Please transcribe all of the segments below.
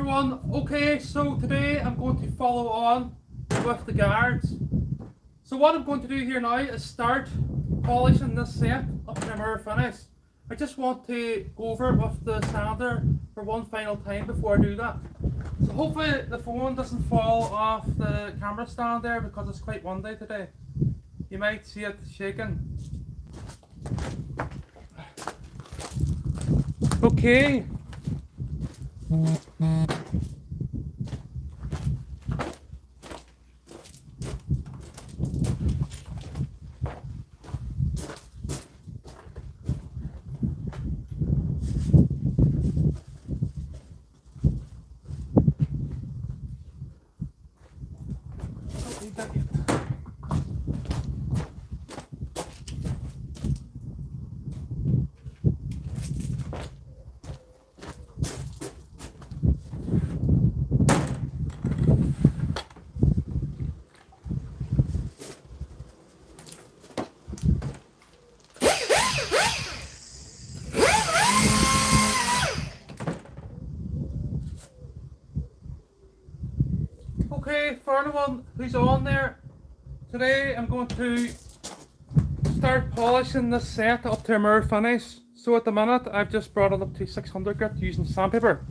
everyone, okay, so today I'm going to follow on with the guards. So what I'm going to do here now is start polishing this set up to a mirror finish. I just want to go over it with the sander for one final time before I do that. So hopefully the phone doesn't fall off the camera stand there because it's quite windy today. You might see it shaking. Okay. Okay, for anyone who's on there, today I'm going to start polishing this set up to a mirror finish. So at the minute I've just brought it up to 600 grit using sandpaper.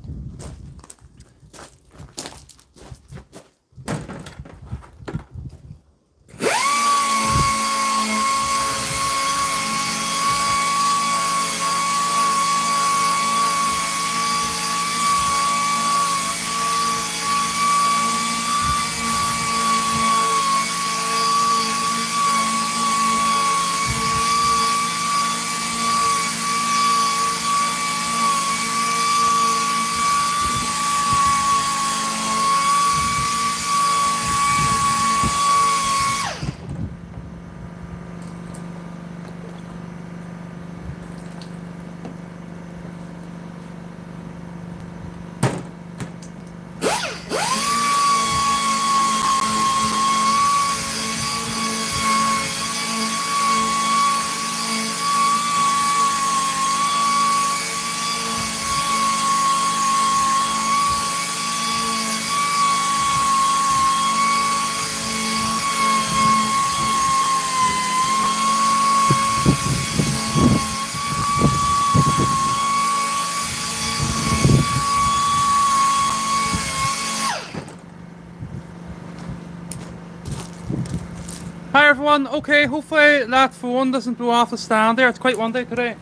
Hi everyone, okay, hopefully that phone doesn't blow off the stand there, it's quite windy today.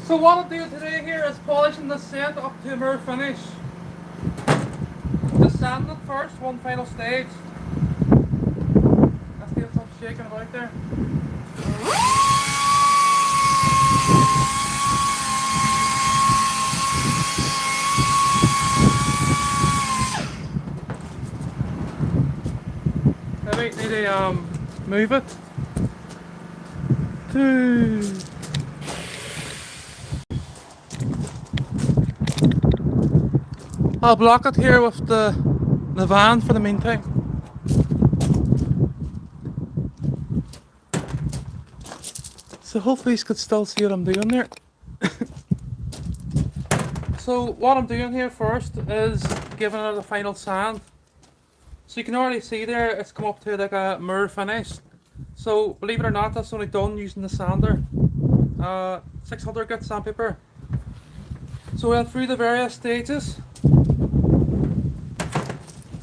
So what I'm doing today here is polishing the set up to a mirror finish. Just sanding it first, one final stage. Let's get some shaking about there. I might need to move it. I'll block it here with the van for the meantime. So hopefully you could still see what I'm doing there. So what I'm doing here first is giving it a final sand. So you can already see there it's come up to like a mirror finish. So believe it or not, that's only done using the sander. 600 grit sandpaper. So we went through the various stages.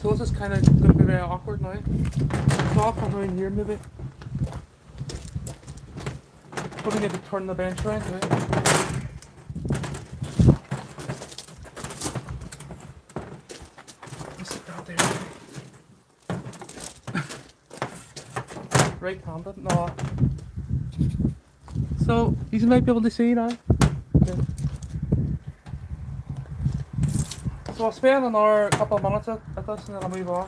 So this is kind of going to be very awkward now. So I'll come around here maybe. Probably need to turn the bench around, right? Sit down there. Right-handed? No. So, you might be able to see now. Okay. So I'll spend another couple of minutes at this and then I'll move on.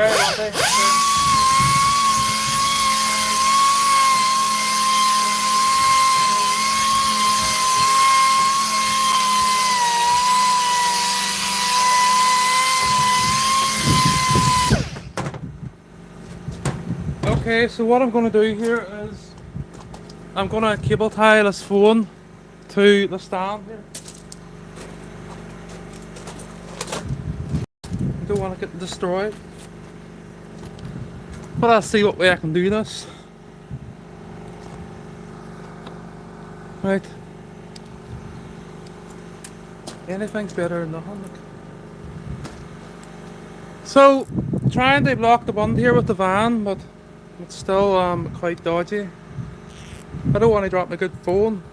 very windy. Okay, so what I'm going to do here is I'm going to cable tie this phone to the stand here. I don't want to get destroyed. But I'll see what way I can do this. Right. Anything's better than nothing. So, trying to block the bund here with the van, but it's still quite dodgy. I don't want to drop my good phone.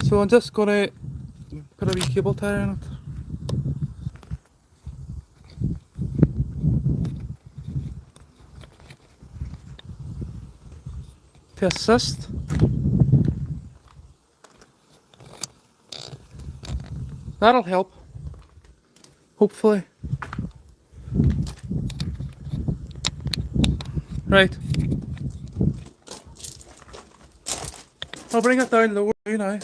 So I'm just gonna put a wee cable tie in it. To assist. That'll help. Hopefully. Right. I'll bring it down lower now.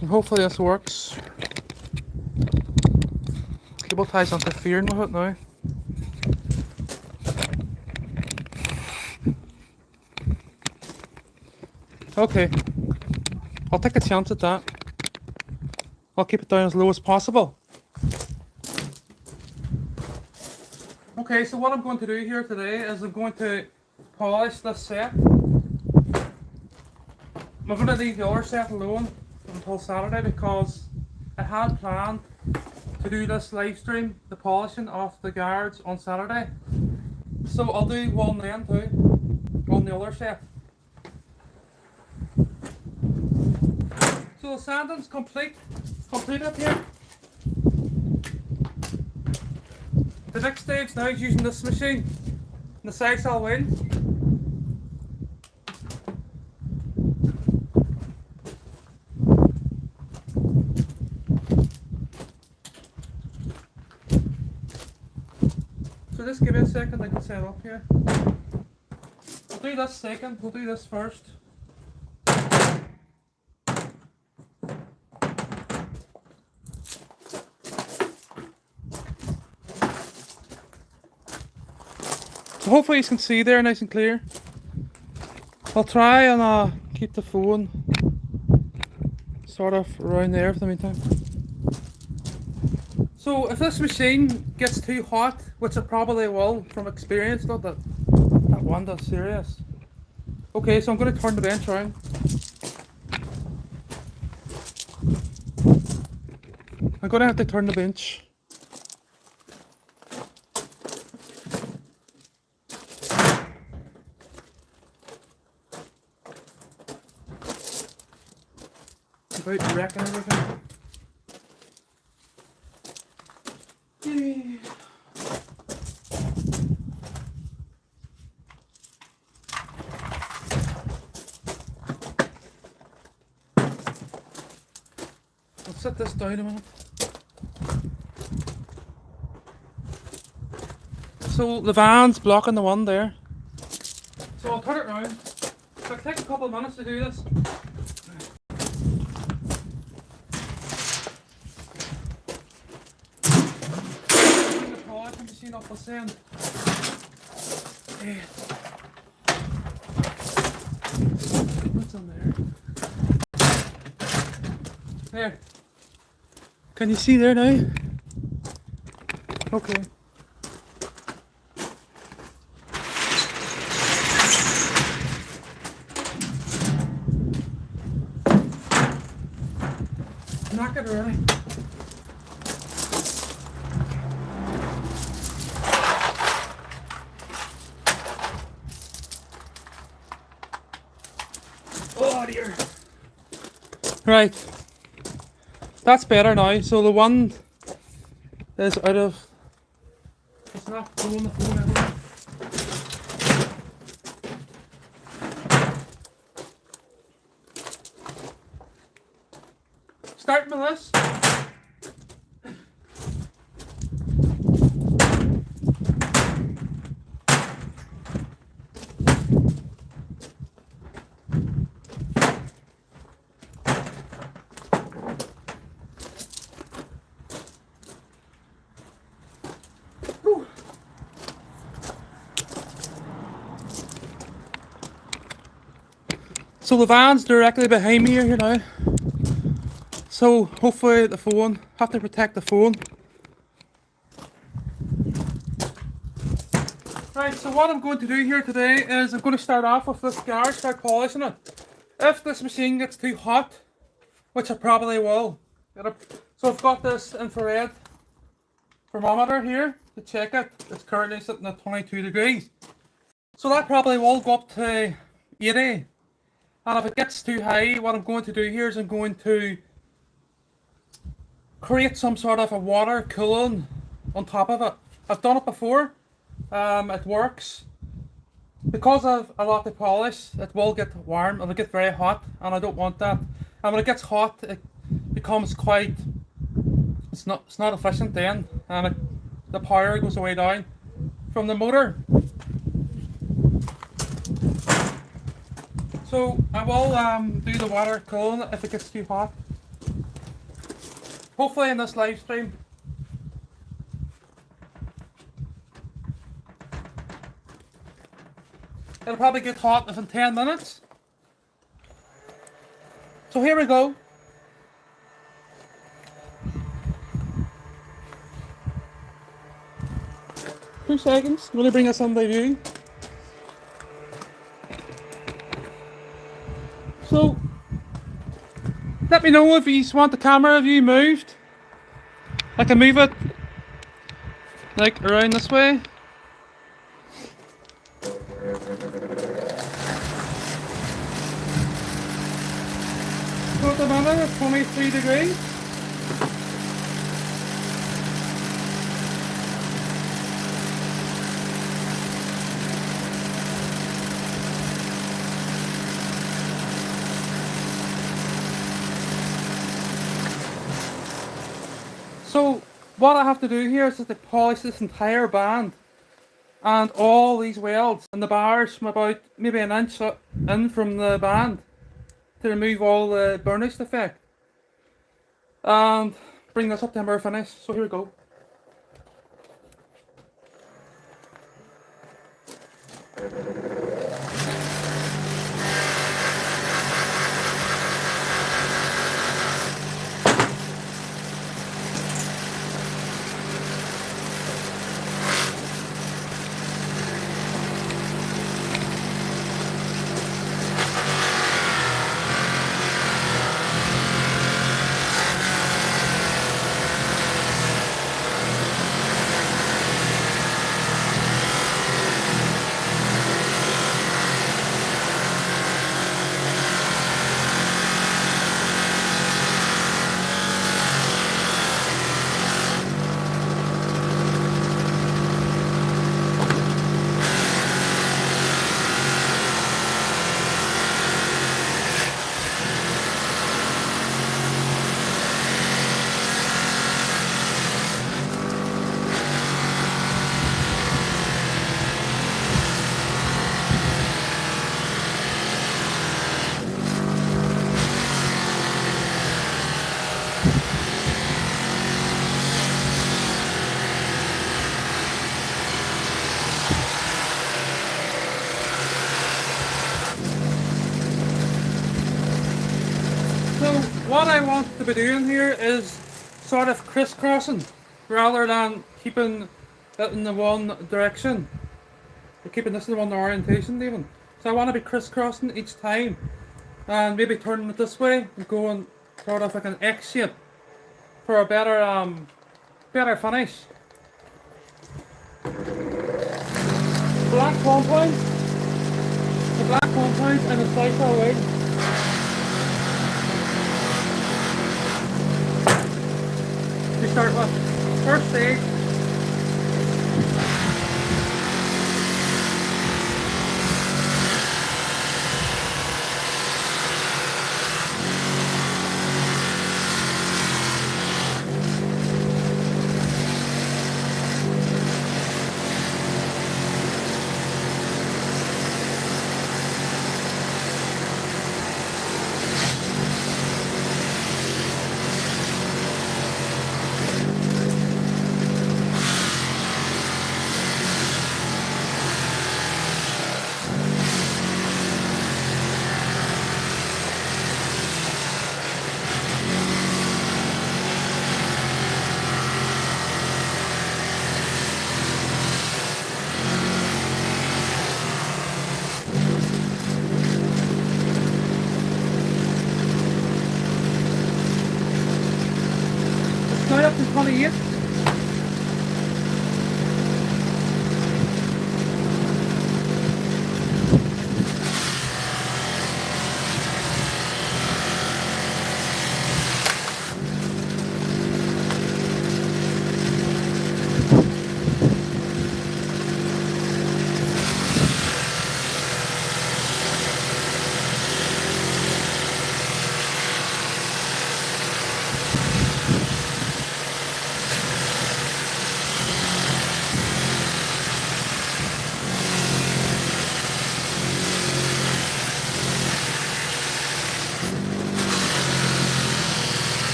And hopefully this works. Cable tie's interfering with it now. Okay. I'll take a chance at that. I'll keep it down as low as possible. Okay, so what I'm going to do here today is I'm going to polish this set. I'm going to leave the other set alone until Saturday because I had planned to do this live stream, the polishing of the guards on Saturday. So I'll do one then too, on the other set. So the sanding's complete up here. The next stage now is using this machine, the sisal wheel. So just give me a second, I can set up here. We'll do this second, we'll do this first. So hopefully you can see there nice and clear. I'll try and keep the phone sort of around there for the meantime. So if this machine gets too hot, which it probably will from experience, not that one that's serious. Okay, so I'm going to turn the bench around. I'm going to have to turn the bench. About wrecking everything. Yay. I'll set this down a minute. So the van's blocking the one there. So I'll turn it around. It'll take a couple of minutes to do this. Off the sand. Yeah. What's on there? There. Can you see there now? Okay. Knock it really. Oh dear. Right. That's better now. So the one is out of. It's not blowing the phone everywhere. starting with this. So the van's directly behind me here now. So hopefully the phone, have to protect the phone. Right, so what I'm going to do here today is I'm going to start off with this guard, start polishing it. If this machine gets too hot, which it probably will. So I've got this infrared thermometer here to check it. It's currently sitting at 22 degrees. So that probably will go up to 80. And if it gets too high, what I'm going to do here is I'm going to create some sort of a water cooling on top of it. I've done it before. It works. Because I've a lot to polish, it will get warm, it'll get very hot, and I don't want that. And when it gets hot, it becomes quite, it's not efficient then, and the power goes way down from the motor. So I will do the water cooling if it gets too hot. Hopefully in this live stream. It'll probably get hot within 10 minutes. So here we go. Two seconds. I'm going to bring this under view. So, let me know if you want the camera view moved. I can move it like around this way. So at the moment it's 23 degrees. So what I have to do here is just to polish this entire band and all these welds and the bars from about maybe an inch in from the band to remove all the burnished effect and bring this up to a finish. So here we go. What I want to be doing here is sort of crisscrossing rather than keeping it in the one direction. Or keeping this in the one orientation even. So I want to be crisscrossing each time and maybe turning it this way and going sort of like an X shape for a better finish. Black compound, the black compound and the cycle white. We start with first stage.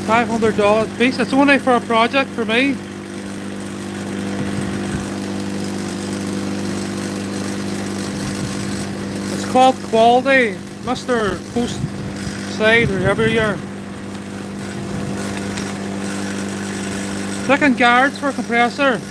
$500 piece. It's only for a project for me. It's called Quality, Mr. Post Side or every year. Looking guards for a compressor.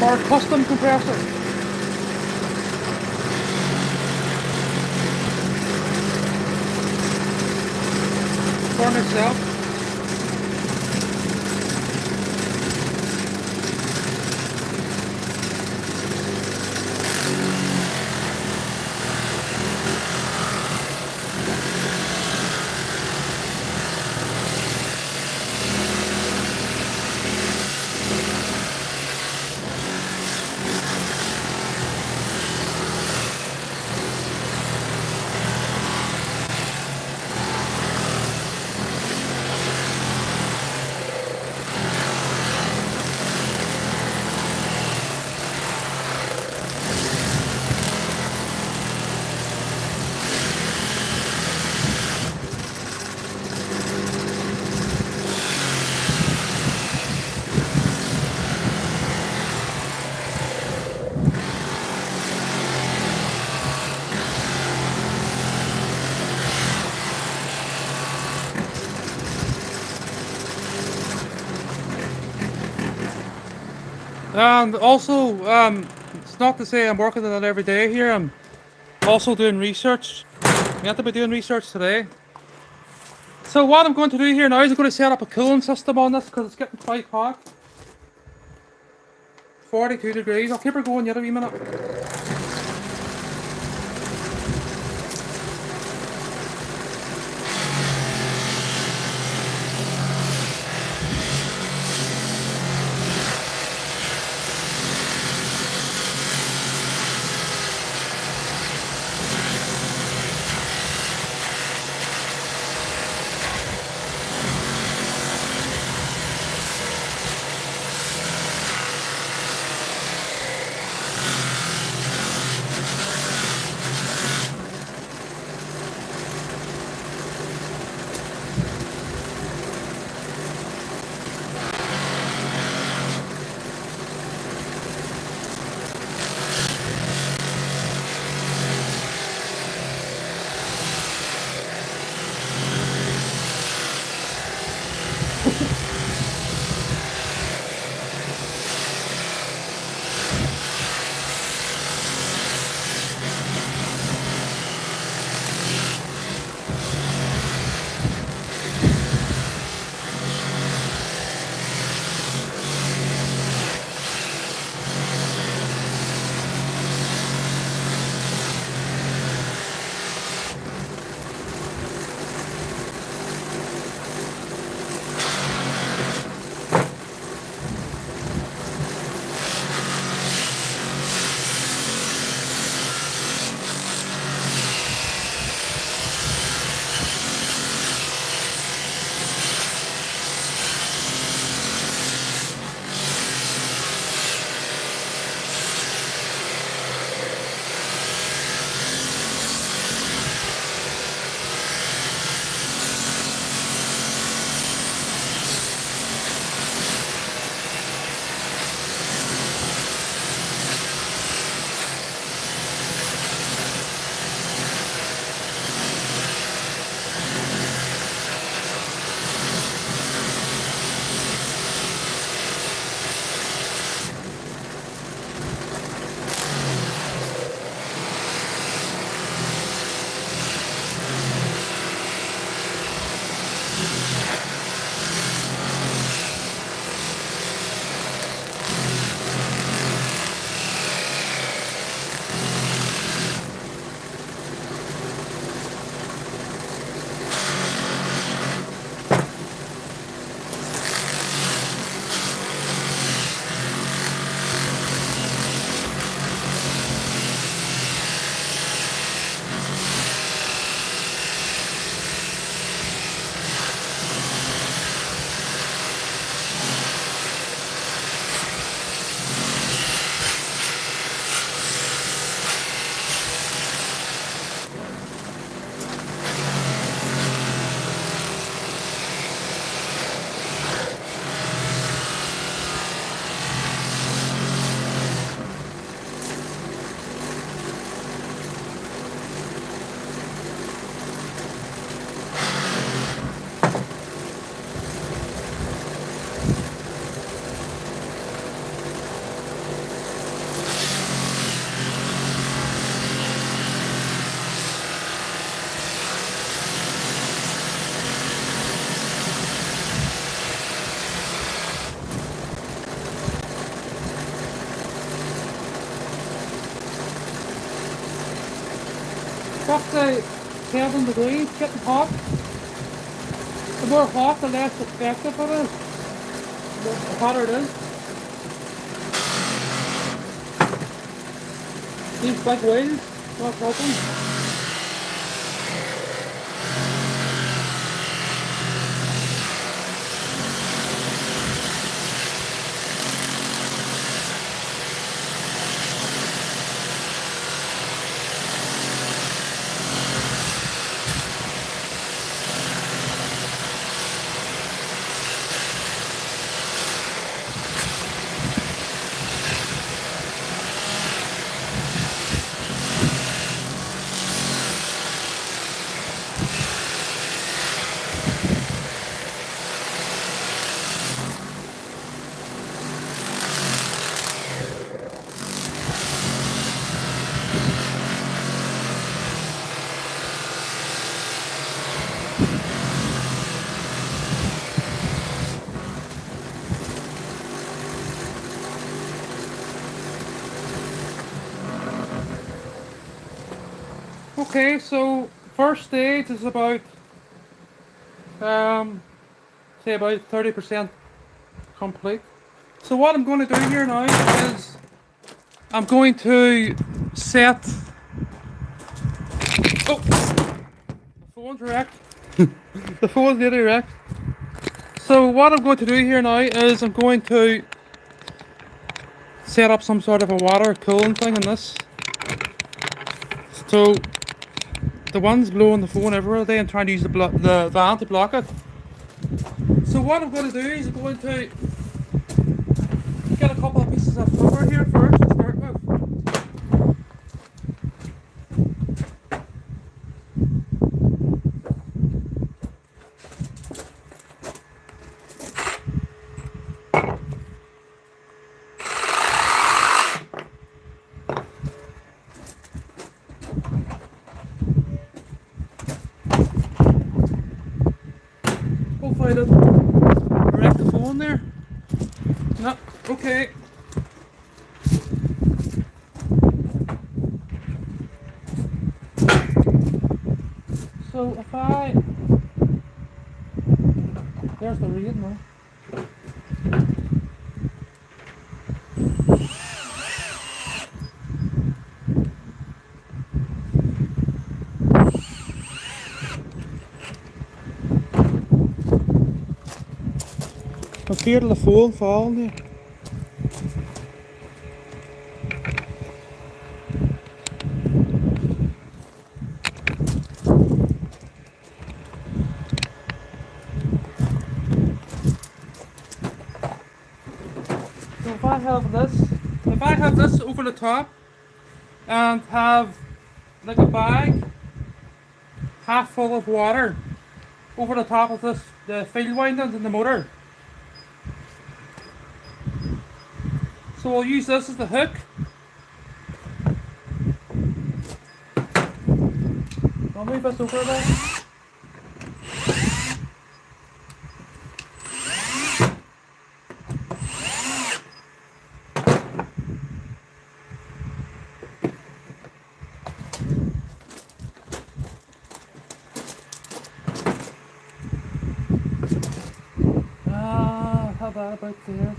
For a custom compressor. For myself. And also, it's not to say I'm working on it every day here. I'm also doing research. I have to be doing research today. So what I'm going to do here now is I'm going to set up a cooling system on this because it's getting quite hot. 42 degrees. I'll keep her going yet a wee minute. What's the 7 degrees, getting hot. The more hot, the less effective it is. The hotter it is. These big wheels, not helping. Okay, so first stage is about say about 30% complete. So what I'm going to do here now is I'm going to set. Oh, the phone's wrecked. The phone's nearly wrecked. So what I'm going to do here now is I'm going to set up some sort of a water cooling thing in this. So the wind's blowing the phone everywhere today and trying to use the van to block it. So what I'm going to do is I'm going to get a couple of pieces of cover here first to start with. Hopefully I didn't wreck the phone there. No, okay. So if there's the reed now. I fear the phone falling there. So if I have this over the top and have like a bag half full of water over the top of the field windings in the motor. So I'll use this as the hook. I'll move this over a bit. How about there?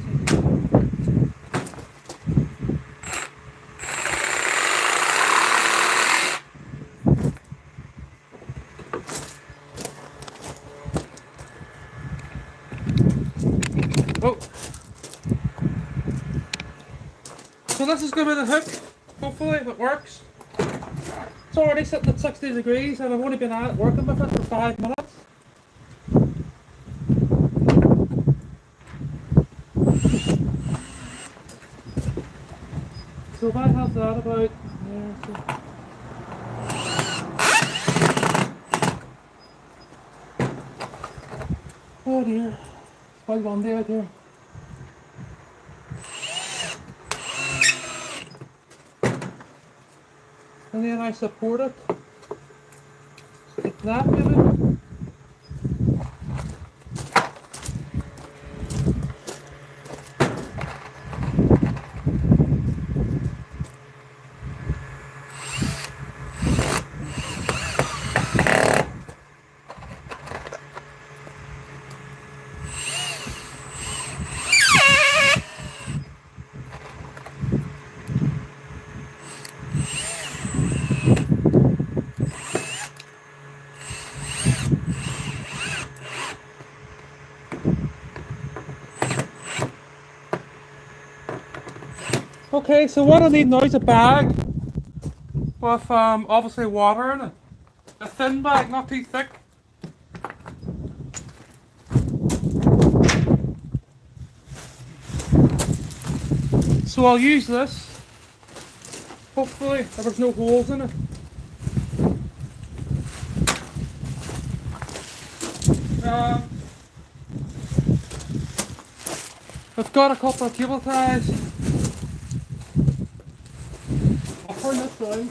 Oh. So this is going to be the hook, hopefully if it works. It's already sitting at 60 degrees and I've only been at it working with it for 5 minutes. So if I have that about there, oh dear, it's quite windy out here. And then I support it like that maybe. Okay, so what I need now is a bag with obviously water in it. A thin bag, not too thick. So I'll use this. Hopefully there's no holes in it. Um, I've got a couple of cable ties. I'll turn this down.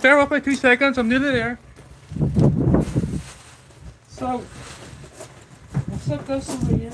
Bear with me 2 seconds, I'm nearly there. So, I'll set this over here.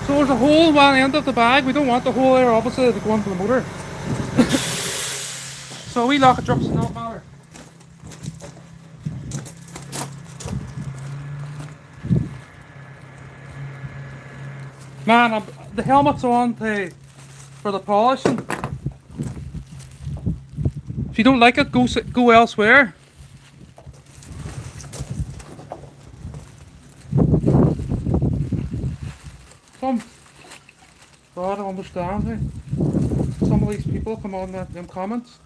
So there's a hole one end of the bag. We don't want the hole there, obviously, to go into the motor. So a wee lock of drops not matter. Man, the helmet's on for the polishing. If you don't like it, go elsewhere. Some, I don't understand. Some of these people come on them comments.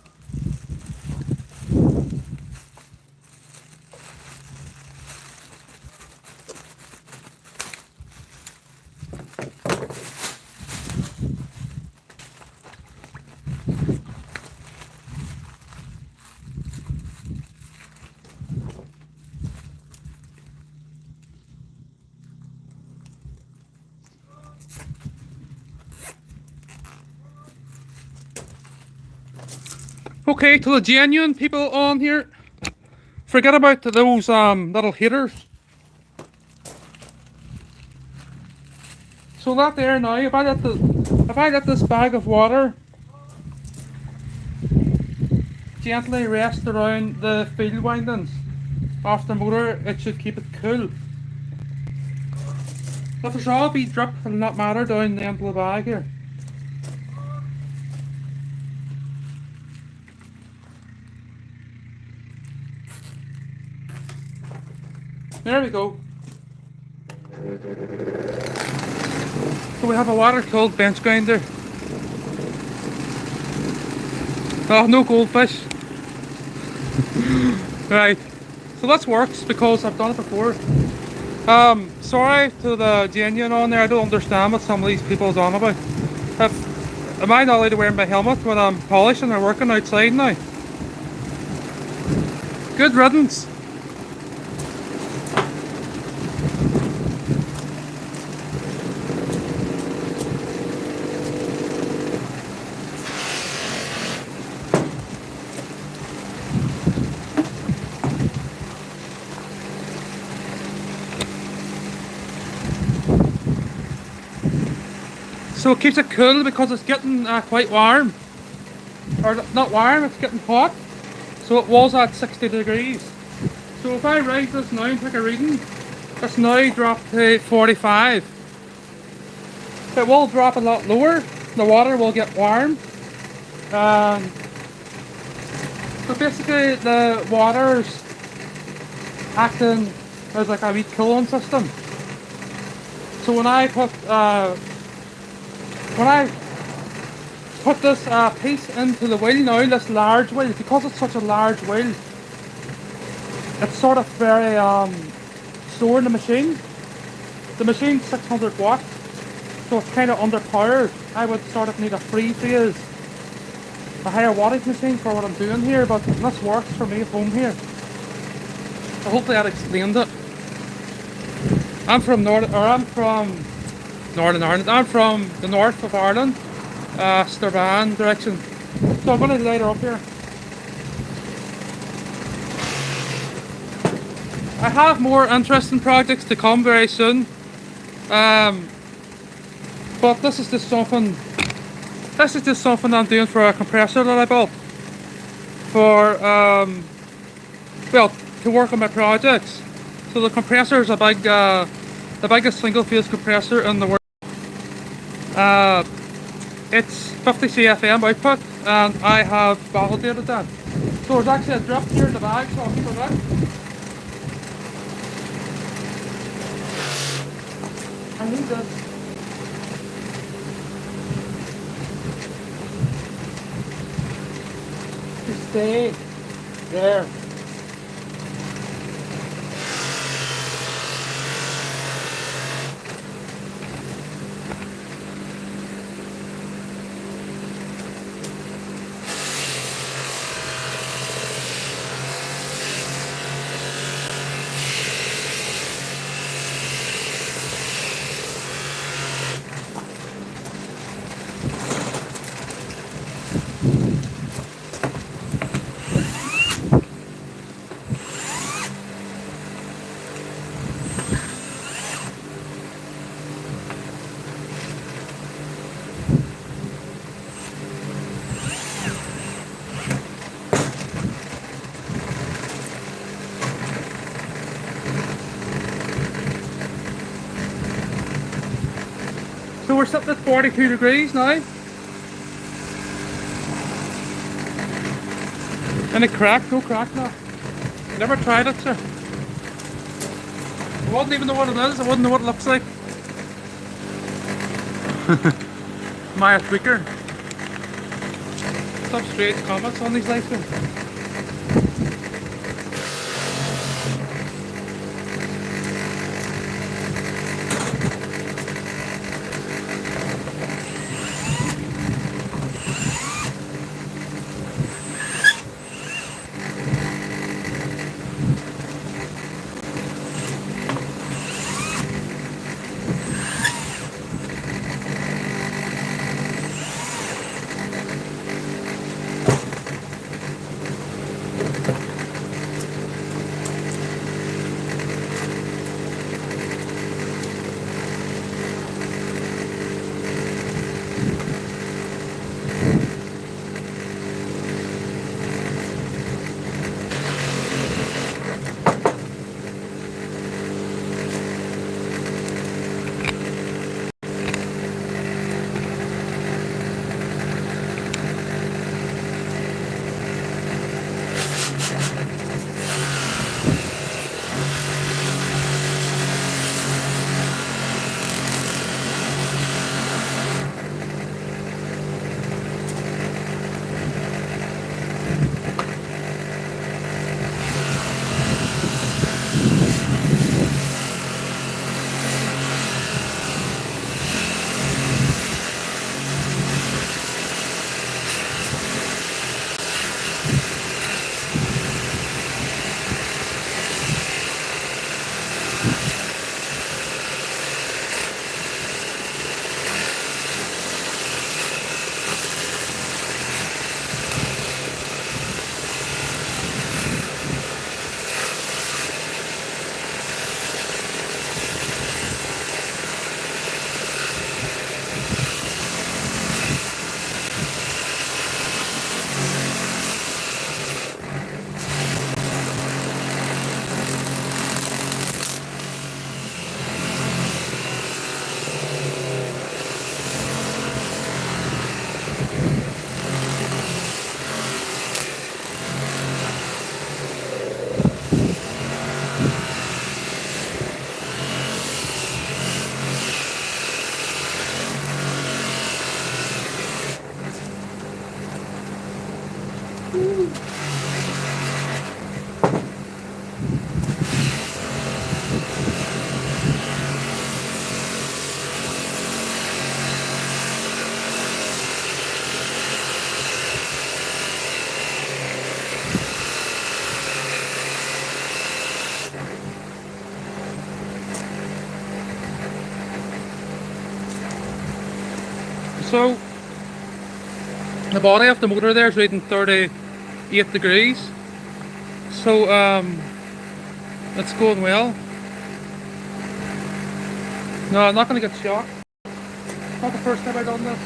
Okay, to the genuine people on here, forget about those little haters. So that there now, if I let this bag of water gently rest around the field windings off the motor, it should keep it cool. If there's all be drip, it'll not matter down the end of the bag here. There we go. So we have a water cooled bench grinder. Oh, no goldfish. Right. So this works because I've done it before. Sorry to the genuine on there, I don't understand what some of these people is on about. Am I not allowed to wear my helmet when I'm polishing or working outside now? Good riddance. So it keeps it cool because it's getting quite warm. Or not warm, it's getting hot. So it was at 60 degrees. So if I raise this now and take a reading, it's now dropped to 45. It will drop a lot lower, the water will get warm. So basically the water's acting as like a wee cooling system. So when I put this piece into the wheel now, this large wheel, because it's such a large wheel, it's sort of very sore in the machine. The machine's 600 watts, so it's kind of underpowered. I would sort of need a three-phase, a higher wattage machine for what I'm doing here, but this works for me at home here. So hopefully that explained it. I'm from Northern Ireland. I'm from the north of Ireland, Strabane direction. So I'm going to light her up here. I have more interesting projects to come very soon. But this is just something I'm doing for a compressor that I built for well, to work on my projects. So the compressor is the biggest single phase compressor in the world. It's 50 CFM output, and I have validated that. So there's actually a drip here in the bag, so I'll put it in. I need this. To stay there. So we're sitting at 42 degrees now. Any crack? No crack now. Never tried it, sir. I wouldn't even know what it is. I wouldn't know what it looks like. My tweaker. Some strange comments on these live streams. So the body of the motor there is reading 38 degrees. So it's going well. No, I'm not going to get shocked. Not the first time I've done this.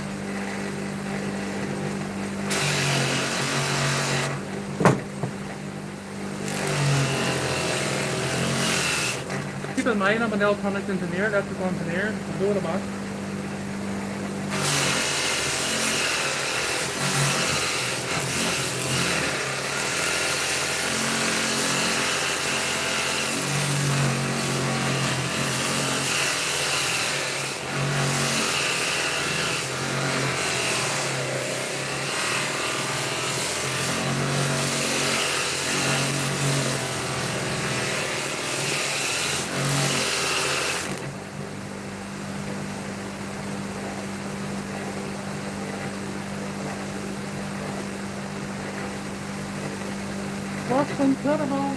Keep in mind I'm an electronics engineer, electrical engineer. I know what I'm at. That's incredible.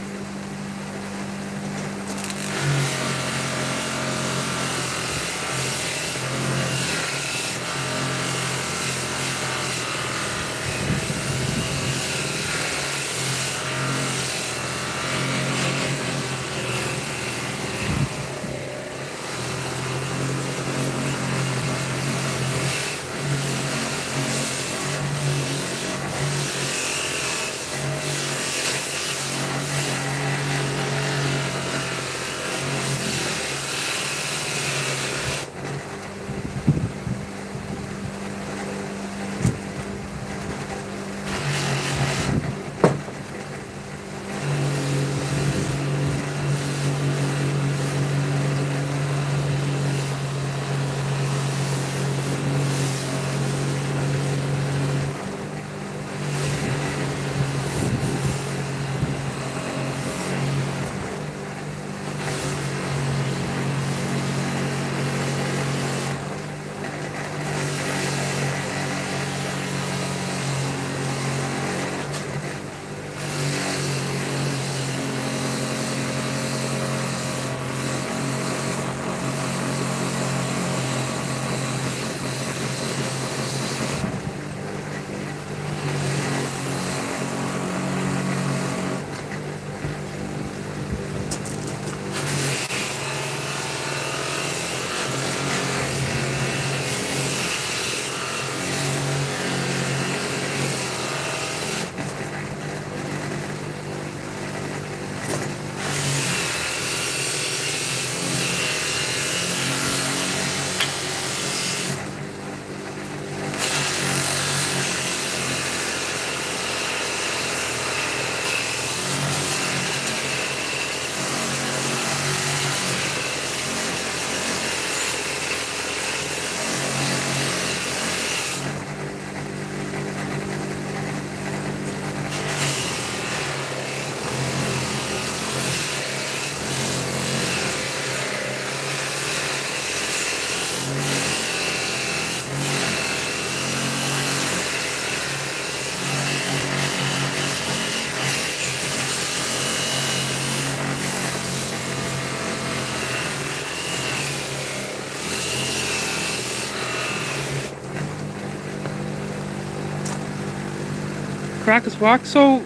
Crack is whack. So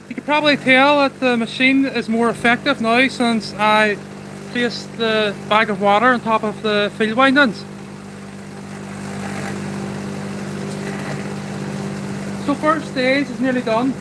you can probably tell that the machine is more effective now since I placed the bag of water on top of the field windings. So first stage is nearly done.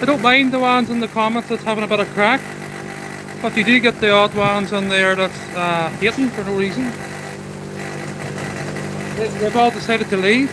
I don't mind the ones in the comments that's having a bit of crack, but you do get the odd ones in there that's hating for no reason. They've all decided to leave.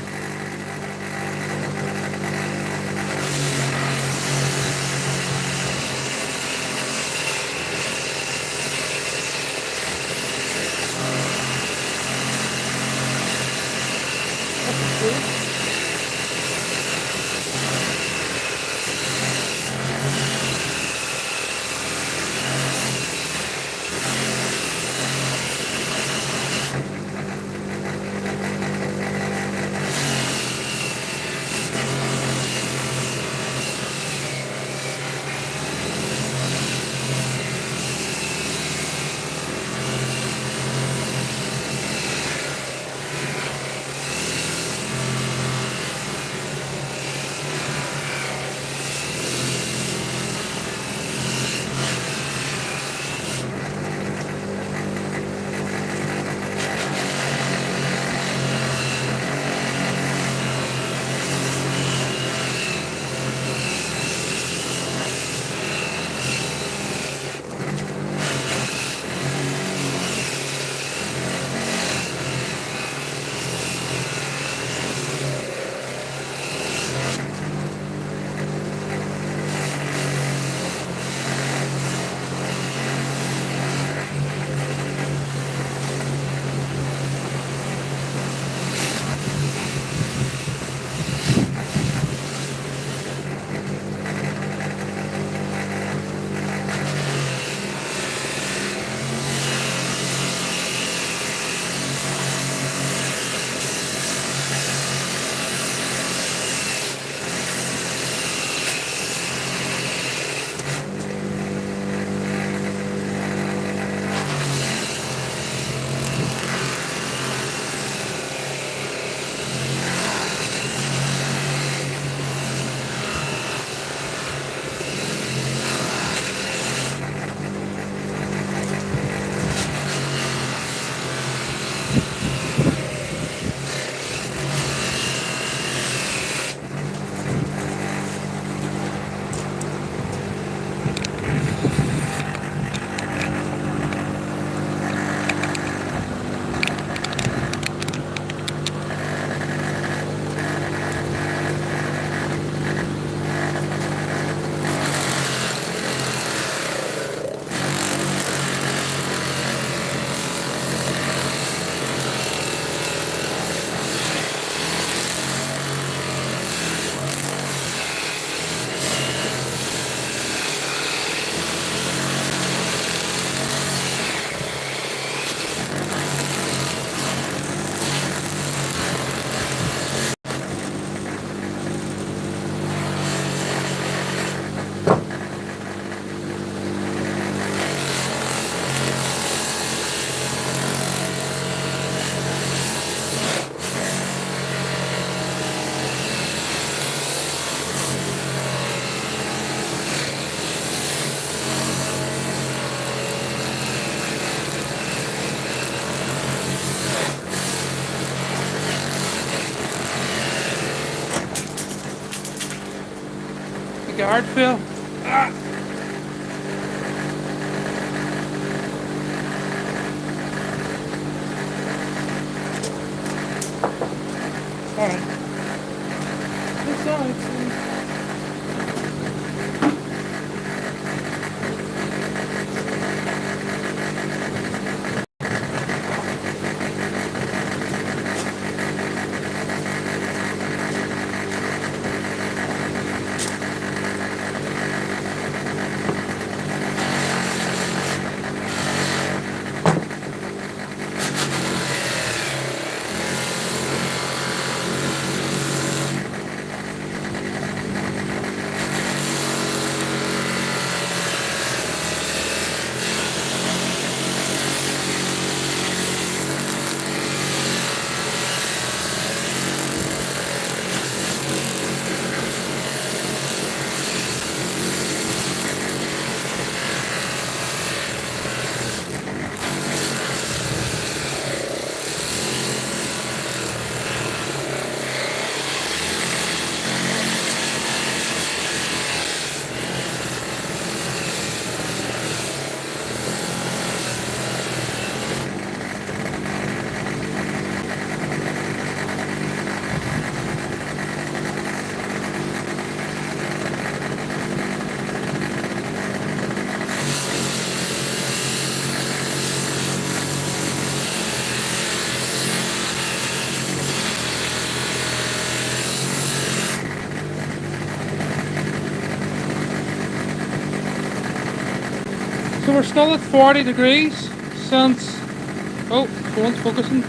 guard fell. Ah. Alright. It's alright. So we're still at 40 degrees since, oh, phone's focusing.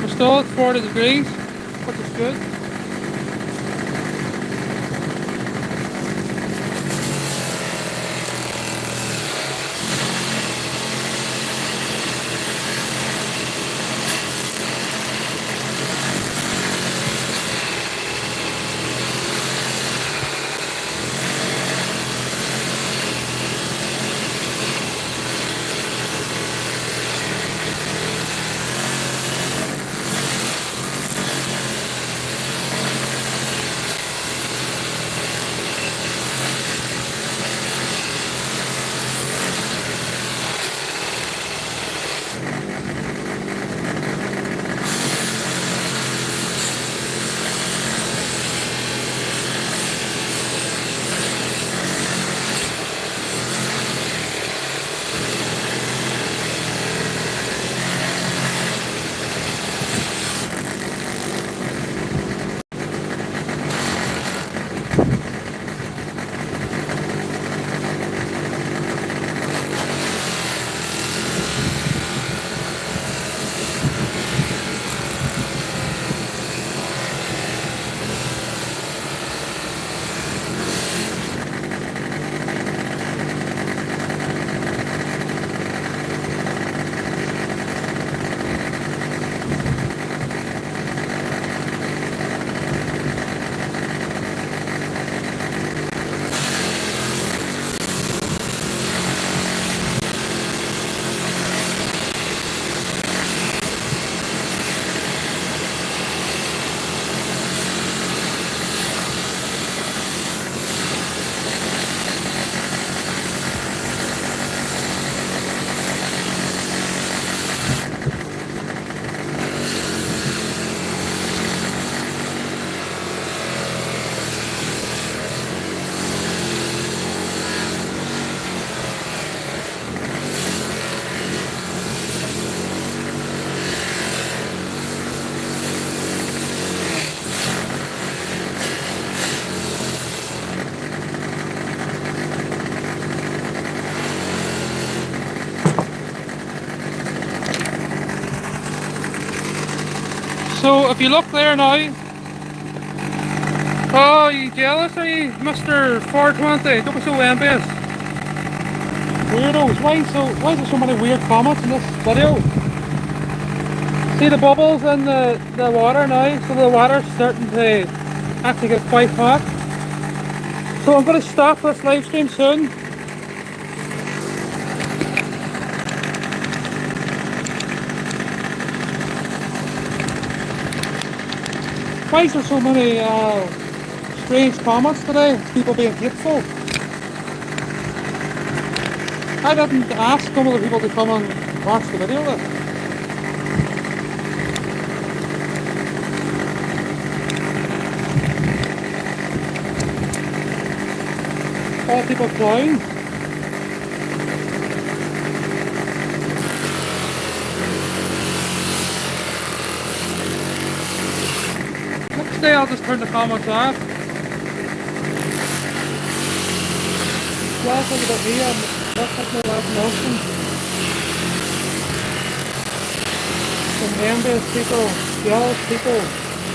We're still at 40 degrees, which is good. So if you look there now, oh, you jealous are you, Mr. 420? Don't be so envious. Weirdos, why is there so many weird comments in this video? See the bubbles in the water now, so the water's starting to actually get quite hot. So I'm going to stop this live stream soon. Why is there so many strange comments today? People being hateful. I didn't ask some of the people to come and watch the video with. All people flying. Next day I'll just turn the comments off. Last thing about me, that's like my last notion. Some envious people, jealous people,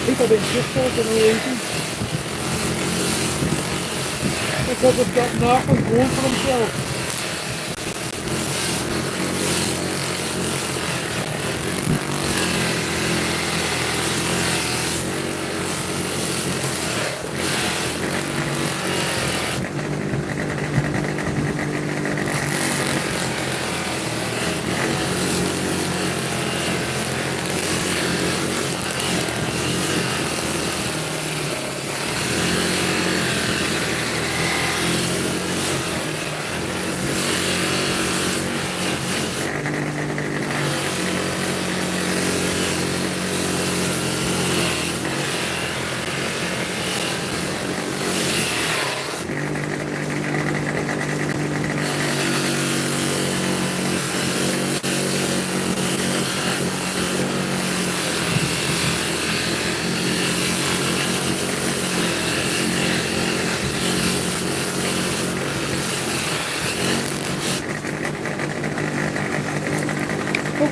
people being shitful for no reason. Because they've got nothing going for themselves.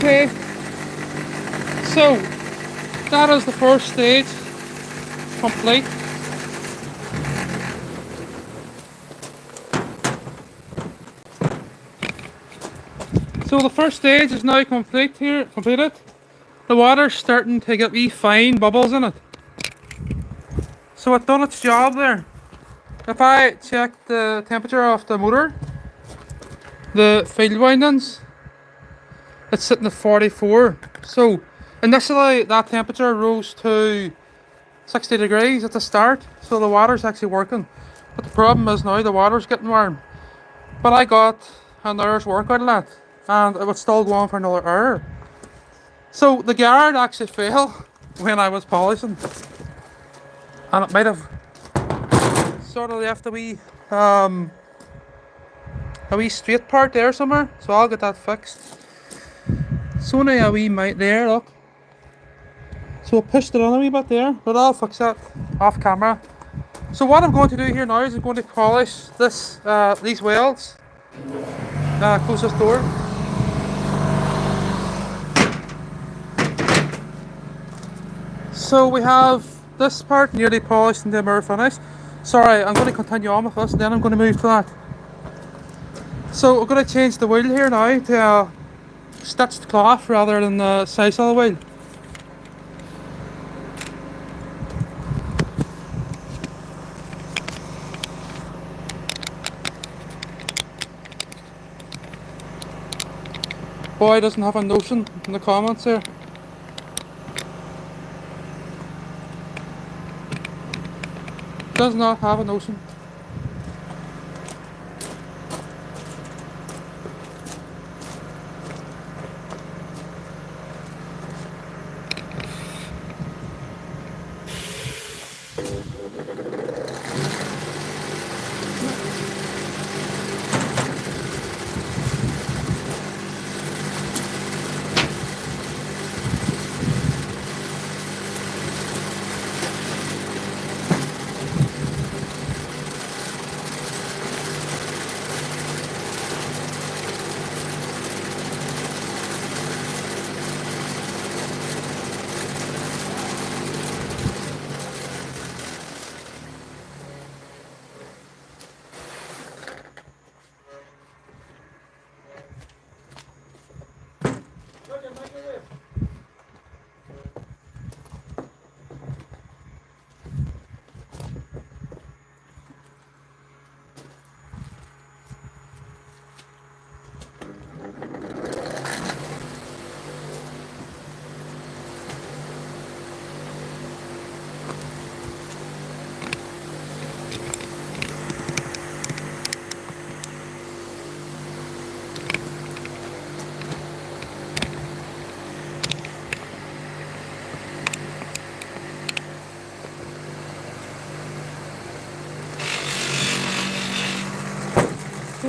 Okay, so that is the first stage complete. So the first stage is now completed. The water's starting to get wee fine bubbles in it. So it's done its job there. If I check the temperature of the motor, the field windings, it's sitting at 44. So initially that temperature rose to 60 degrees at the start, so the water's actually working. But the problem is now the water's getting warm. But I got an hour's work out of that, and it would still go on for another hour. So the guard actually fell when I was polishing, and it might have sort of left a wee straight part there somewhere. So I'll get that fixed. It's only a wee mite there, look. So I pushed it on a wee bit there, but I'll fix that off camera. So what I'm going to do here now is I'm going to polish this these welds. Close this door. So we have this part nearly polished and the mirror finished. Sorry, I'm going to continue on with this, and then I'm going to move to that. So we're going to change the wheel here now to stitched cloth rather than the size of the wheel. Boy doesn't have a notion in the comments there. Does not have a notion.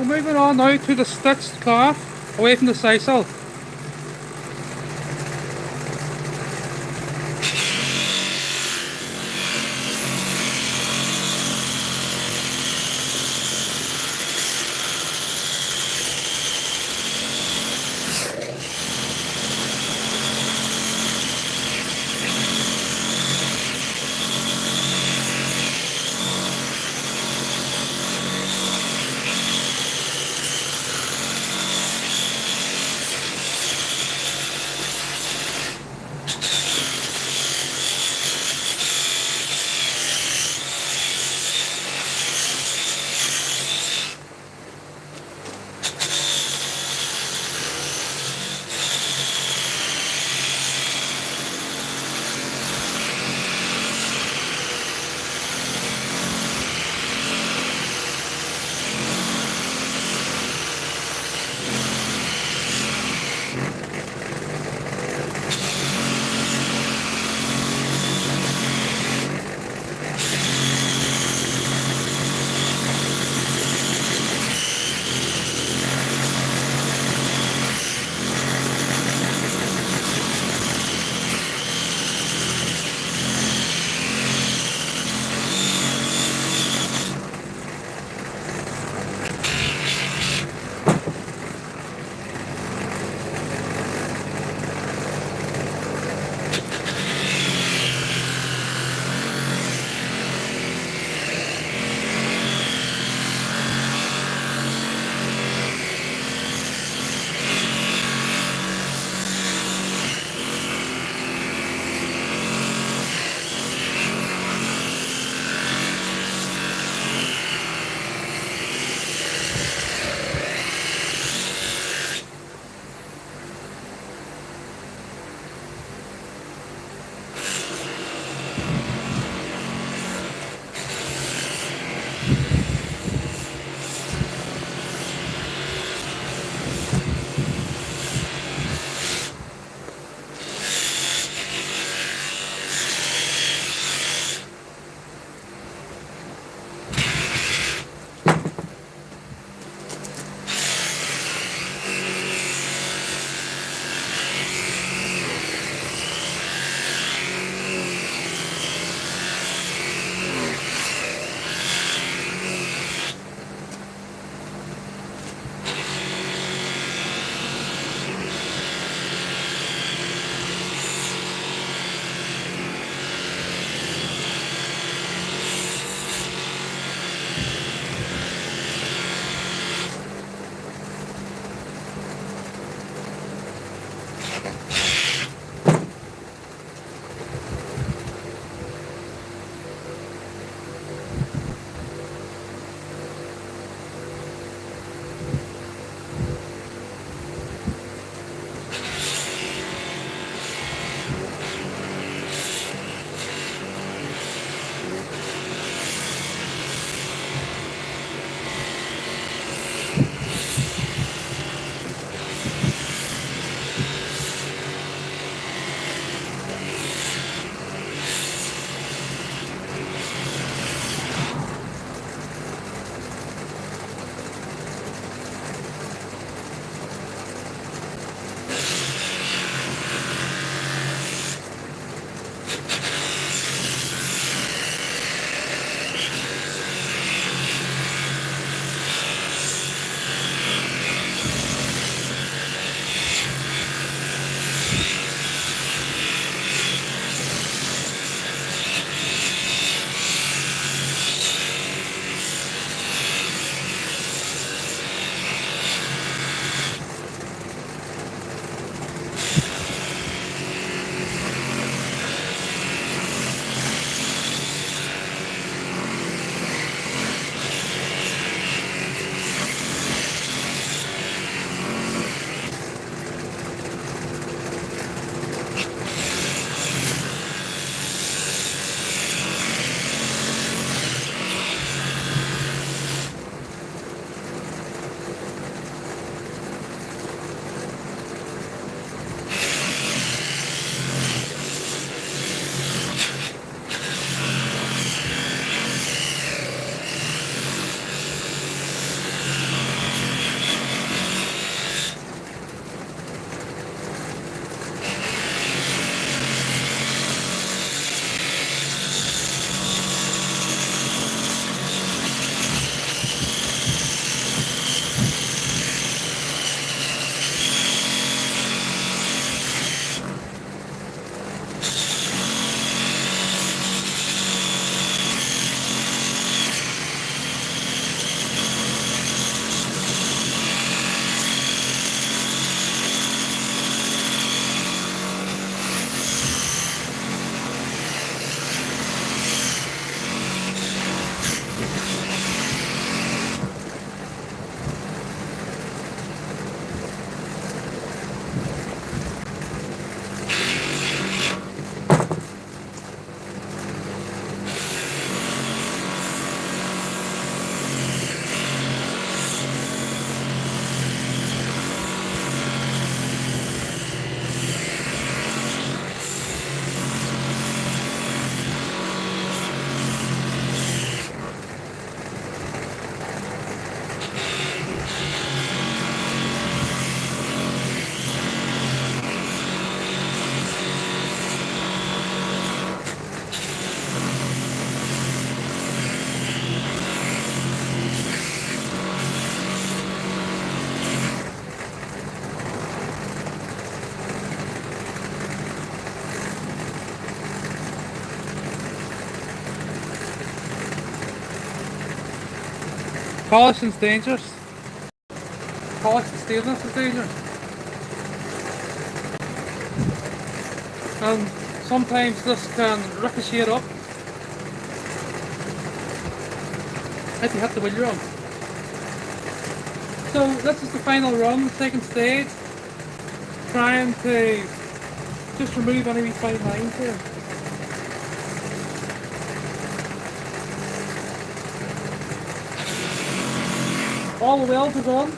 we're moving on now to the stitched cloth, away from the sisal. Polishing's dangerous. Polishing stainless is dangerous. And sometimes this can ricochet up if you hit the wheel run. So this is the final run, second stage. Trying to just remove any fine lines here. All the welds are done.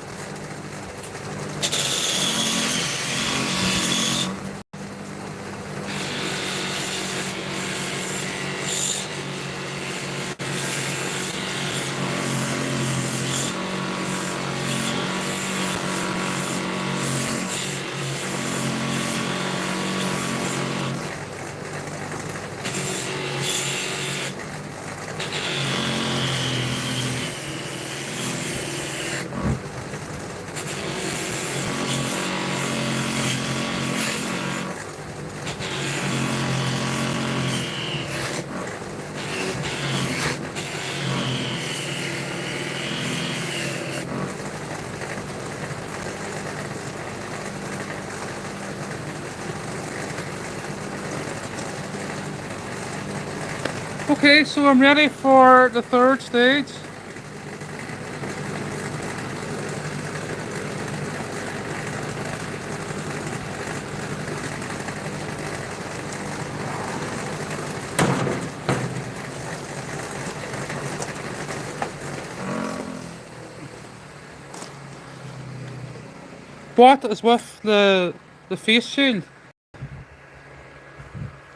Okay, so I'm ready for the third stage. What is with the face shield?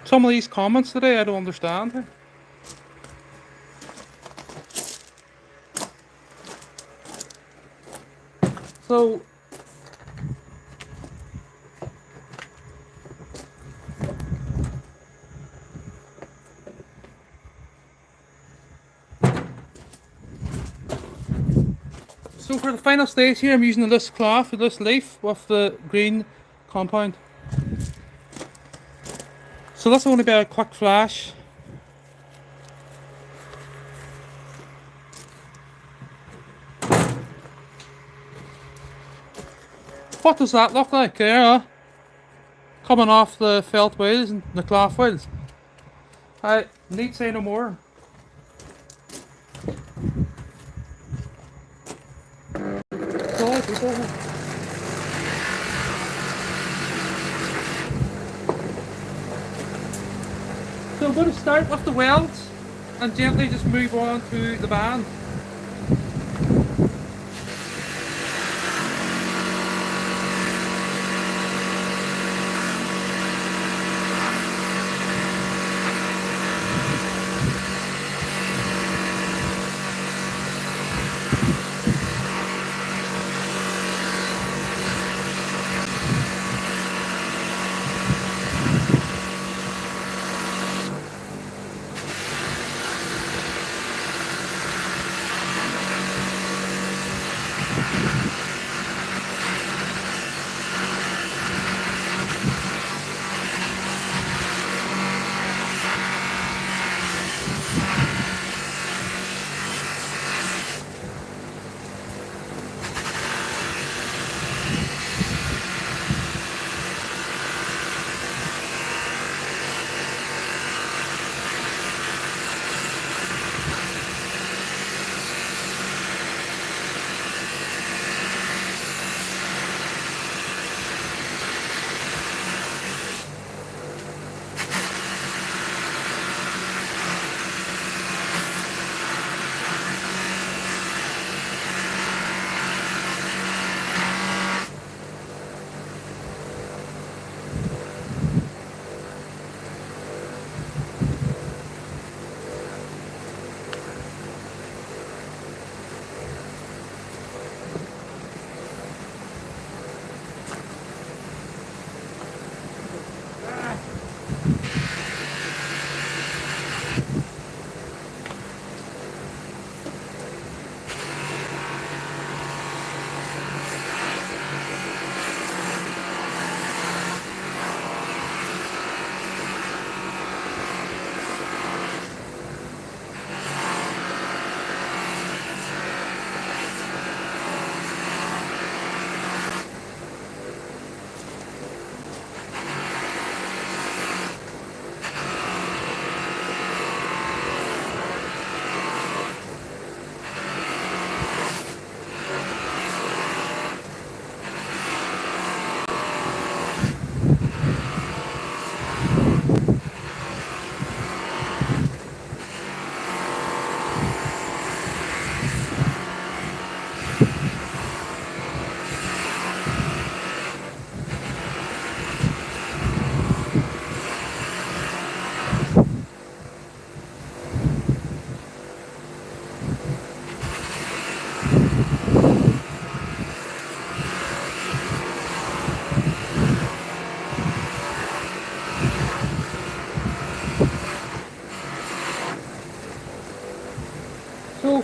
Some of these comments today I don't understand. So for the final stage here, I'm using this cloth, this leaf with the green compound. So that's only be a quick flash. What does that look like there? Coming off the felt wheels and the cloth wheels. I need say no more. So I'm going to start with the welds and gently just move on to the band.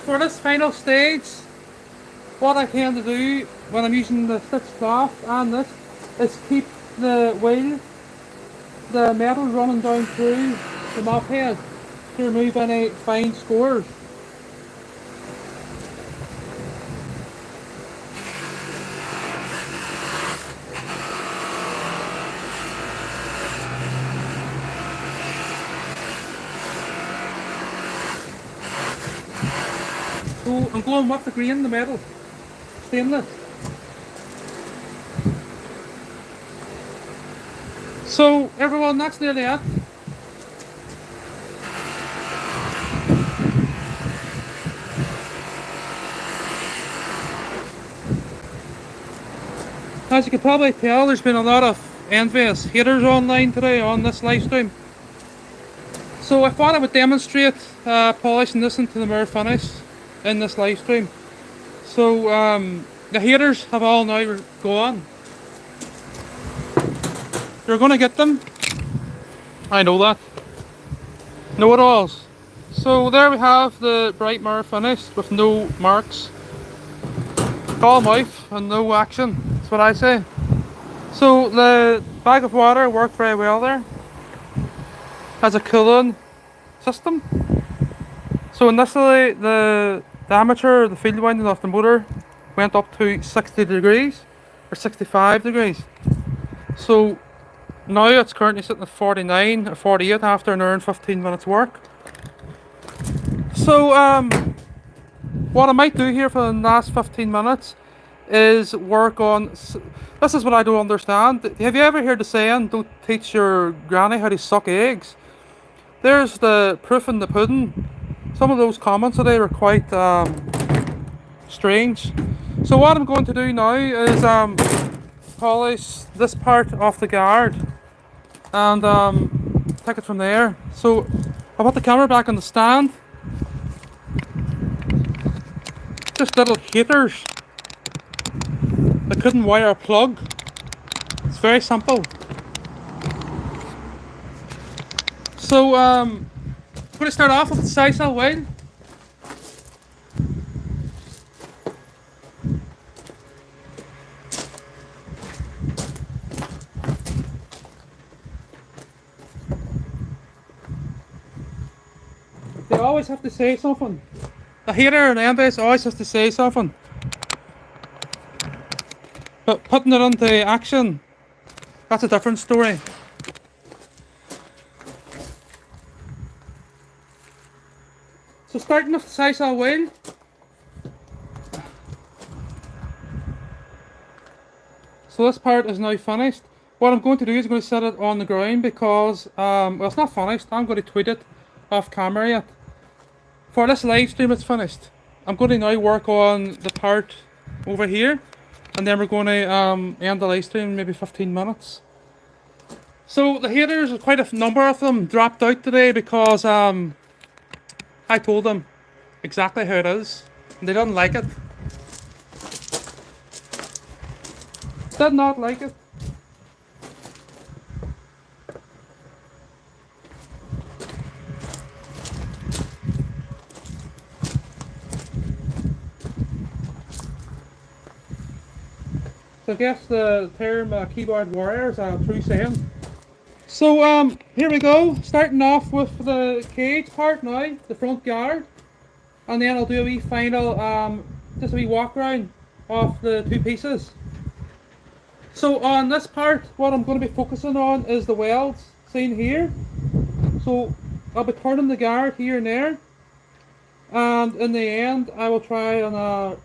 for this final stage, what I tend to do when I'm using the stitch cloth and this is keep the wheel, the metal running down through the mop head to remove any fine scores. So I'm going with the grain, the metal, stainless. So everyone, that's nearly it. As you can probably tell, there's been a lot of Envious haters online today on this live stream. So I thought I would demonstrate polishing this into the mirror finish in this live stream. So the haters have all now gone. You're gonna get them. I know that. Know-it-alls. So there we have the bright mirror finish with no marks. Calm mouth and no action. That's what I say. So the bag of water worked very well there. Has a cooling system. So initially the diameter, the field winding of the motor went up to 60 degrees or 65 degrees. So now it's currently sitting at 49 or 48 after an hour 15 minutes work. So what I might do here for the last 15 minutes is work on, this is what I don't understand. Have you ever heard the saying, don't teach your granny how to suck eggs? There's the proof in the pudding. Some of those comments today were quite strange. So what I'm going to do now is polish this part off the guard and take it from there. So I'll put the camera back on the stand. Just little haters that couldn't wire a plug. It's very simple. So I'm going to start off with the sisal wheel. They always have to say something. The hater and the Envious always has to say something. But putting it into action, that's a different story. So starting with the sisal wheel. So this part is now finished. What I'm going to do is I'm going to set it on the ground because, well, it's not finished. I'm going to tweet it off camera yet. For this live stream it's finished. I'm going to now work on the part over here and then we're going to end the live stream in maybe 15 minutes. So the haters, quite a number of them dropped out today because I told them exactly how it is and they didn't like it. Did not like it. So I guess the term keyboard warrior is a true saying. So here we go, starting off with the cage part now, the front guard. And then I'll do a wee final, just a wee walk around of the two pieces. So on this part, what I'm going to be focusing on is the welds seen here. So I'll be turning the guard here and there. And in the end, I will try and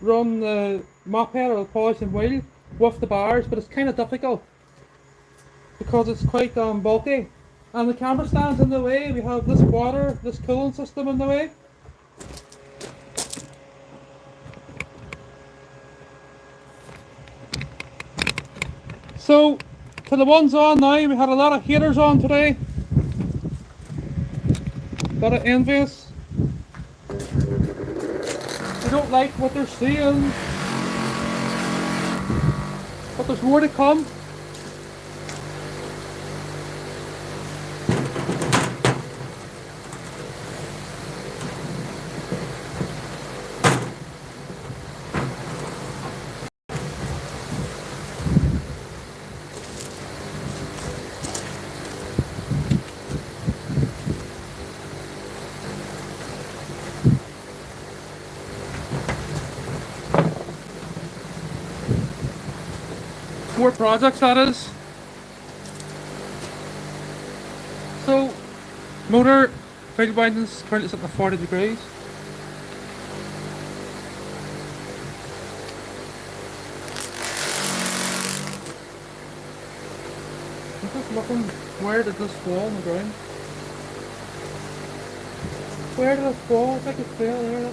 run the mop head or the polishing wheel with the bars, but it's kind of difficult because it's quite bulky. And the camera stands in the way, we have this water, this cooling system in the way. So, to the ones on now, we had a lot of haters on today. A lot of Envious. They don't like what they're seeing. But there's more to come. 4 projects, that is. So, motor, field windings currently sitting at 40 degrees. I'm just looking, where did this fall on the ground? Where did it fall? I think it fell there.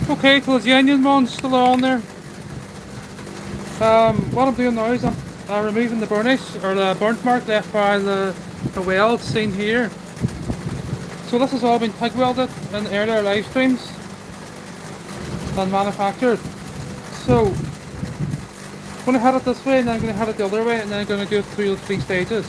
Okay, so the onion one's still on there. What I'm doing now is I'm removing the burnish or the burnt mark left by the weld seen here. So this has all been TIG welded in earlier live streams and manufactured. So I'm going to head it this way and then I'm going to head it the other way and then I'm going to go through the 3 stages.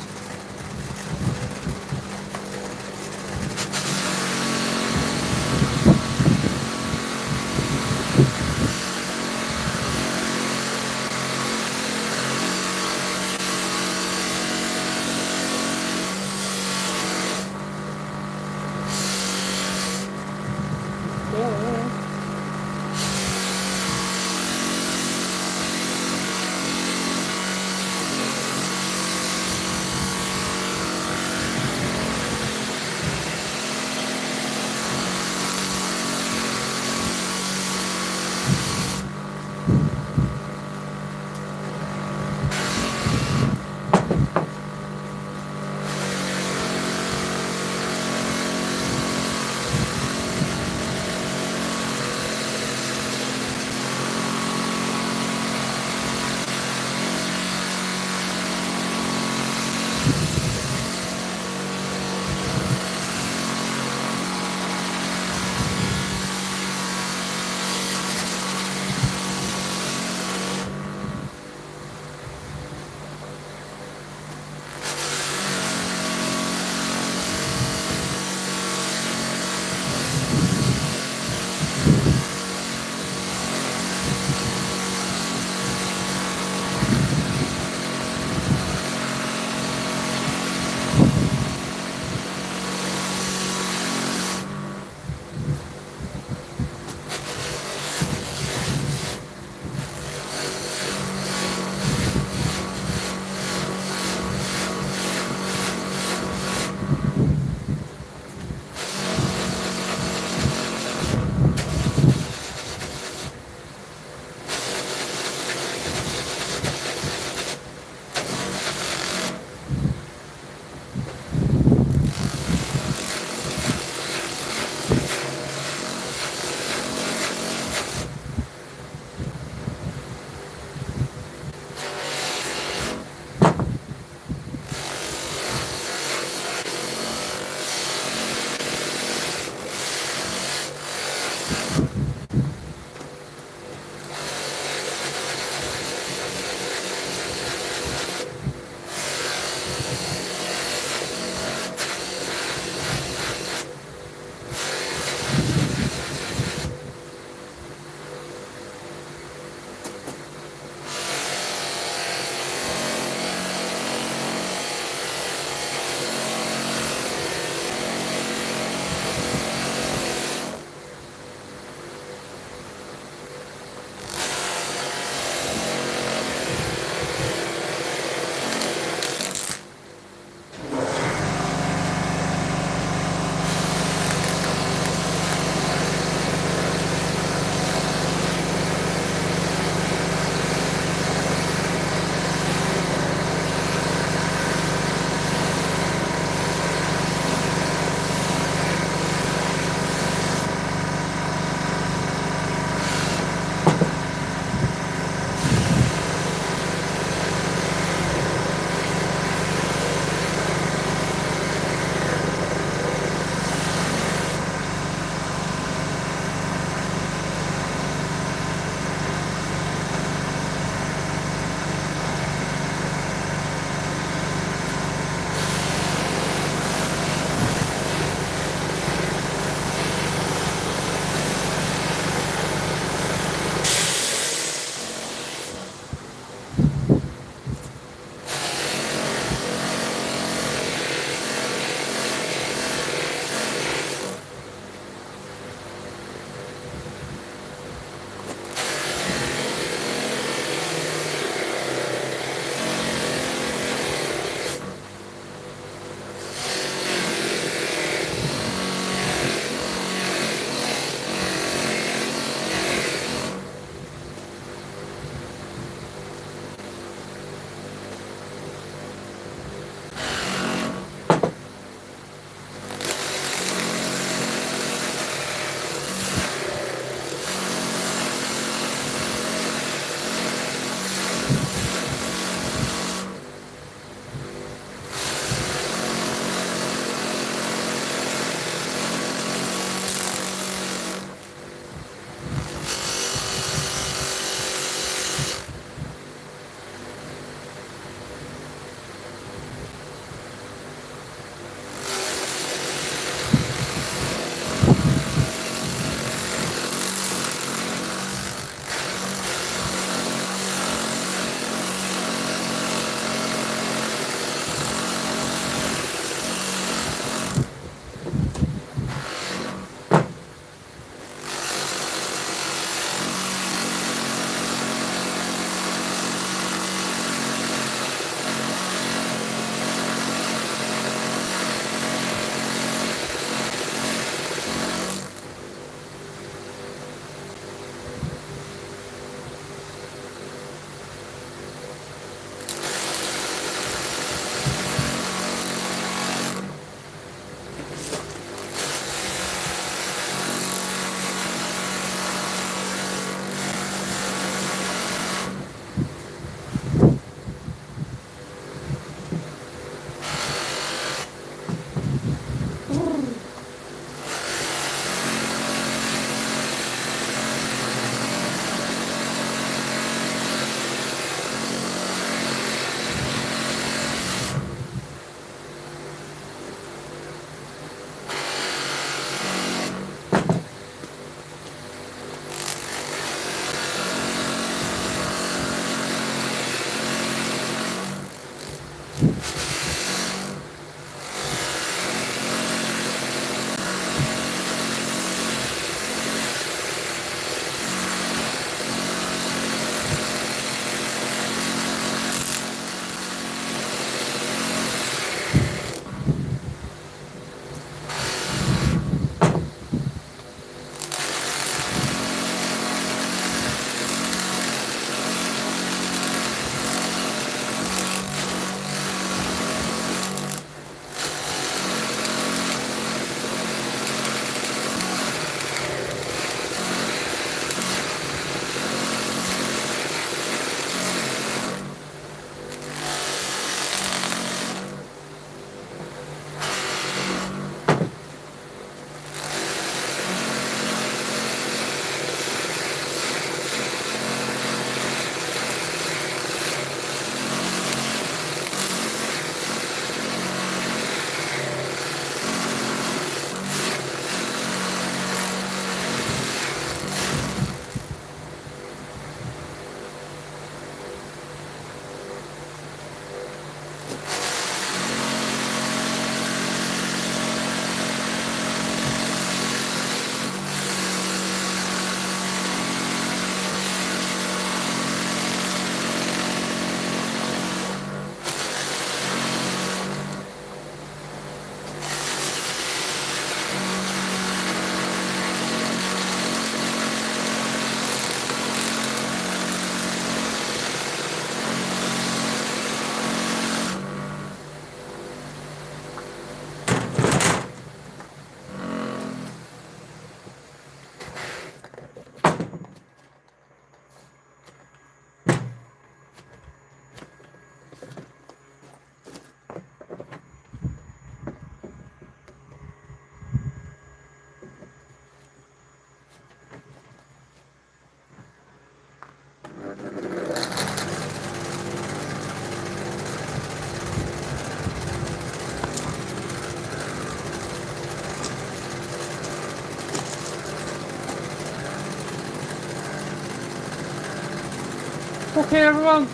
Okay everyone,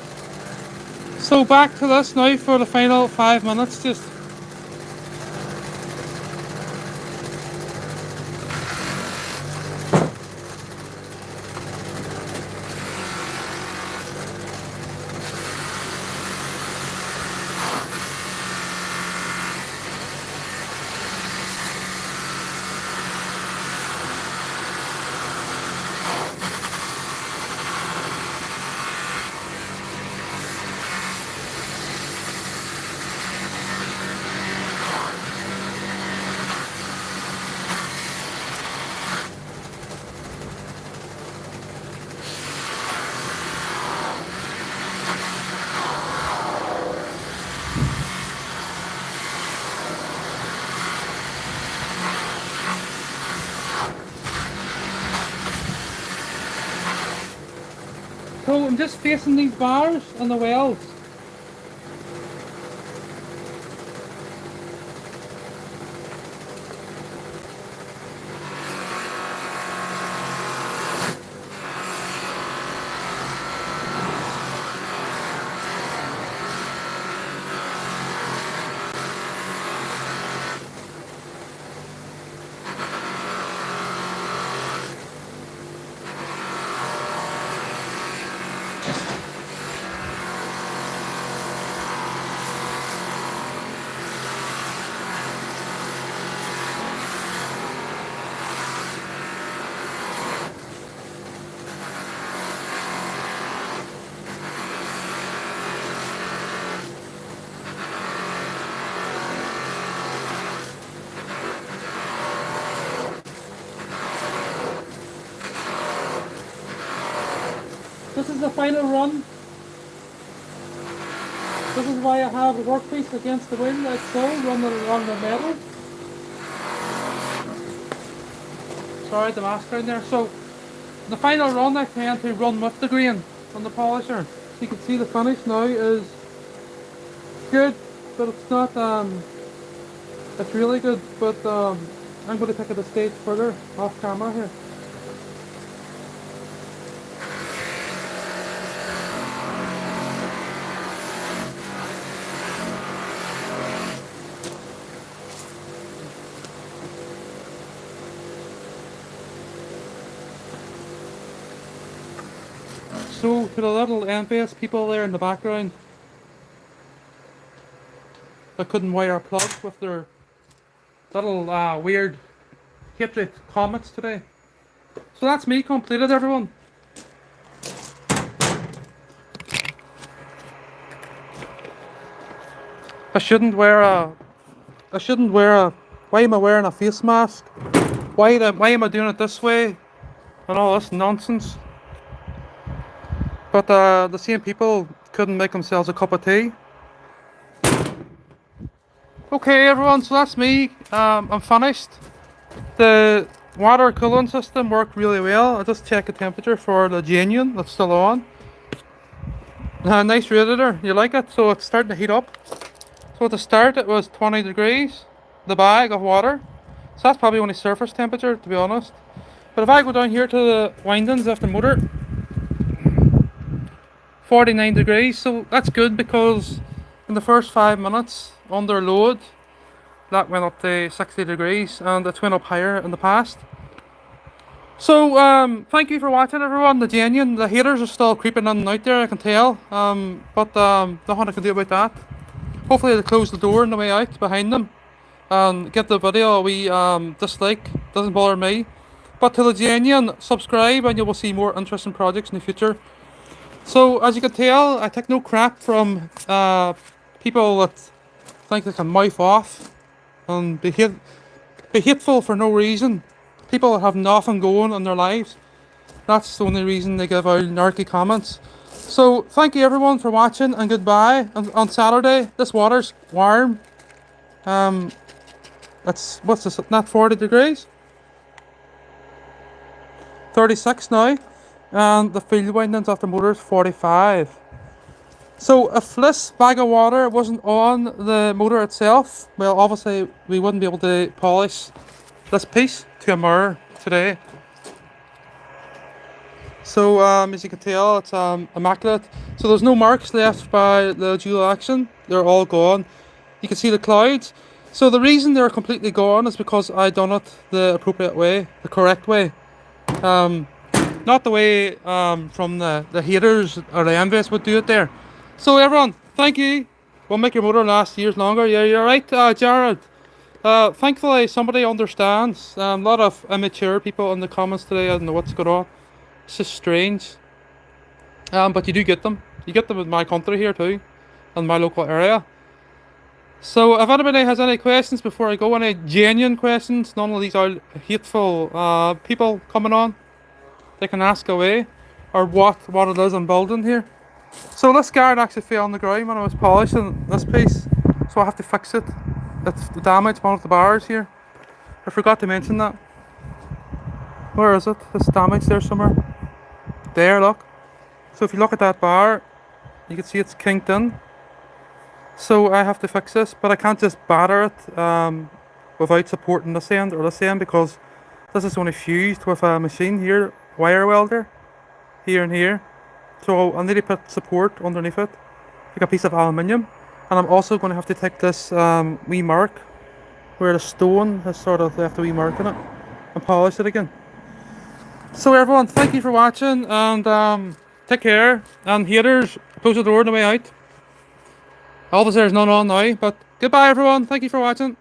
so back to this now for the final 5 minutes just. So I'm just facing these bars and the wells. This is the final run. This is why I have the workpiece against the wind like so, running along the metal. Sorry, the mask down there. So, the final run I tend to run with the grain on the polisher. So you can see the finish now is good, but it's not, it's really good, but I'm going to take it a stage further off camera here. So, to the little Envious people there in the background that couldn't wire plug with their little weird hatred comments today. So that's me completed, everyone. I shouldn't wear a, why am I wearing a face mask? Why am I doing it this way? And all this nonsense. But the same people couldn't make themselves a cup of tea. Okay everyone, so that's me. I'm finished. The water cooling system worked really well. I just checked the temperature for the genuine that's still on. Nice radiator, you like it? So it's starting to heat up. So at the start it was 20 degrees, the bag of water. So that's probably only surface temperature, to be honest. But if I go down here to the windings of the motor, 49 degrees, so that's good because in the first 5 minutes under load that went up to 60 degrees and it went up higher in the past. So thank you for watching everyone. The haters are still creeping in and out there, I can tell, but nothing I can do about that. Hopefully they close the door on the way out behind them and get the video a wee dislike, doesn't bother me. But to the genuine, subscribe and you will see more interesting projects in the future. So as you can tell, I take no crap from people that think they can mouth off and be hateful for no reason. People that have nothing going in their lives. That's the only reason they give out narky comments. So thank you everyone for watching and goodbye. And on Saturday, this water's warm. It's, what's this, not 40 degrees? 36 now. And the field windings of the motor is 45. So if this bag of water wasn't on the motor itself, well obviously we wouldn't be able to polish this piece to a mirror today. So as you can tell, it's immaculate. So there's no marks left by the dual action, they're all gone. You can see the clouds. So the reason they're completely gone is because I done it the appropriate way, the correct way. Not the way from the haters or the Envious would do it there. So everyone, thank you. We'll make your motor last years longer. Yeah, you're right, Jared. Thankfully somebody understands. A lot of immature people in the comments today, I don't know what's going on. It's just strange. But you do get them. You get them in my country here too, in my local area. So if anybody has any questions before I go, any genuine questions, none of these are hateful people coming on, they can ask away, or what it is I'm building here. So this guard actually fell on the ground when I was polishing this piece, so I have to fix it. It's damaged one of the bars here. I forgot to mention that. Where is it? It's damaged there somewhere. There, look. So if you look at that bar, you can see it's kinked in. So I have to fix this, but I can't just batter it without supporting this end or this end, because this is only fused with a machine here, wire welder, here and here. So I'll need to put support underneath it, like a piece of aluminium. And I'm also going to have to take this wee mark where the stone has sort of left a wee mark in it and polish it again. So everyone, thank you for watching, and take care. And haters, close the door on the way out. Obviously there's none on now, but goodbye everyone, thank you for watching.